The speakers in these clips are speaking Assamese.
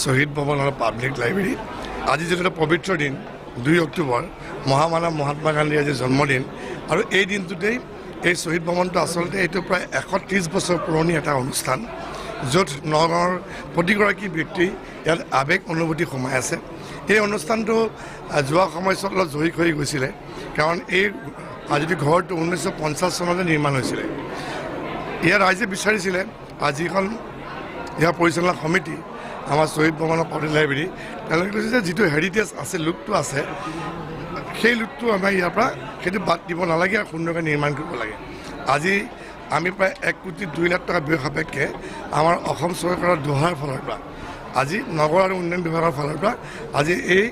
শহীদ ভৱন আৰু পাব্লিক লাইব্ৰেৰী আজি যেটা পবিত্ৰ দিন 2 অক্টোবৰ মহামানৱ মহাত্মা গান্ধীৰ আজি জন্মদিন আৰু এই দিনটোতেই এই শহীদ ভৱনটো আচলতে এইটো প্ৰায় 130 বছৰ পুৰণি এটা অনুষ্ঠান য'ত নগৰৰ প্ৰতিগৰাকী ব্যক্তি ইয়াত আৱেগ অনুভূতি সোমাই আছে এই অনুষ্ঠানটো যোৱা সময়ছোৱাত অলপ জয়ী হৈ গৈছিলে কাৰণ এই আজি ঘৰটো 1950 চনতে নিৰ্মাণ হৈছিলে ইয়াৰ ৰাইজে বিচাৰিছিলে আজিখন ইয়াৰ পৰিচালনা সমিতি আমাৰ শহীদ ভৱনৰ পাব্লিক লাইব্ৰেৰী তেওঁলোকে কৈছে যে যিটো হেৰিটেজ আছে লুকটো আছে সেই লুকটো আমাৰ ইয়াৰ পৰা সেইটো বাদ দিব নালাগে আৰু সুন্দৰকৈ নিৰ্মাণ কৰিব লাগে আজি আমি প্ৰায় 1 কোটি 2 লাখ টকা ব্যয় সাপেক্ষে আমাৰ অসম চৰকাৰৰ দোহাৰ ফালৰ পৰা আজি নগৰ আৰু উন্নয়ন বিভাগৰ ফালৰ পৰা আজি এই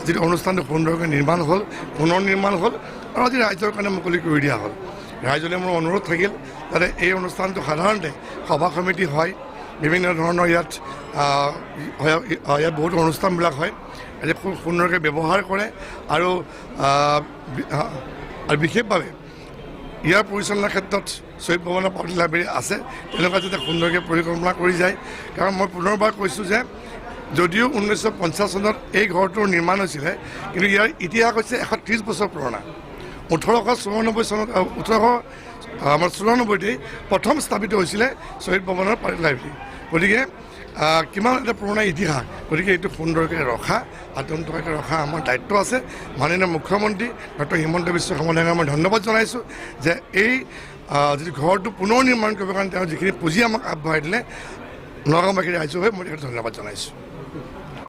যিটো অনুষ্ঠানটো সুন্দৰকৈ নিৰ্মাণ হ'ল পুনৰ নিৰ্মাণ হ'ল আৰু আজি ৰাইজৰ কাৰণে মুকলি কৰি দিয়া হ'ল ৰাইজলৈ মোৰ অনুৰোধ থাকিল যাতে এই অনুষ্ঠানটো সাধাৰণতে সভা সমিতি হয় বিভিন্ন ধৰণৰ ইয়াত বহুতো অনুষ্ঠানবিলাক হয় আজি খুব সুন্দৰকৈ ব্যৱহাৰ কৰে আৰু বিশেষভাৱে ইয়াৰ পৰিচালনাৰ ক্ষেত্ৰত শহীদ ভৱনৰ পাব্লিক লাইব্ৰেৰী আছে তেনেকুৱা যাতে সুন্দৰকৈ পৰিকল্পনা কৰি যায় কাৰণ মই পুনৰবাৰ কৈছোঁ যে যদিও 1950 চনত এই ঘৰটোৰ নিৰ্মাণ হৈছিলে কিন্তু ইয়াৰ ইতিহাস হৈছে 130 বছৰ পুৰণা 1894 চনত 1894তেই প্ৰথম স্থাপিত হৈছিলে শহীদ ভৱনৰ পাব্লিক লাইব্ৰেৰী গতিকে কিমান এটা পুৰণা ইতিহাস গতিকে এইটো সুন্দৰকৈ ৰখা আতন্তকৈ ৰখা আমাৰ দায়িত্ব আছে মাননীয় মুখ্যমন্ত্ৰী ডক্টৰ হিমন্ত বিশ্ব শৰ্মা ডাঙৰীয়াক মই ধন্যবাদ জনাইছোঁ যে এই যিটো ঘৰটো পুনৰ নিৰ্মাণ কৰিবৰ কাৰণে তেওঁ যিখিনি পুঁজি আমাক আগবঢ়াই দিলে নগাঁওবাসীৰ ৰাইজৰ হৈ মই ধন্যবাদ জনাইছোঁ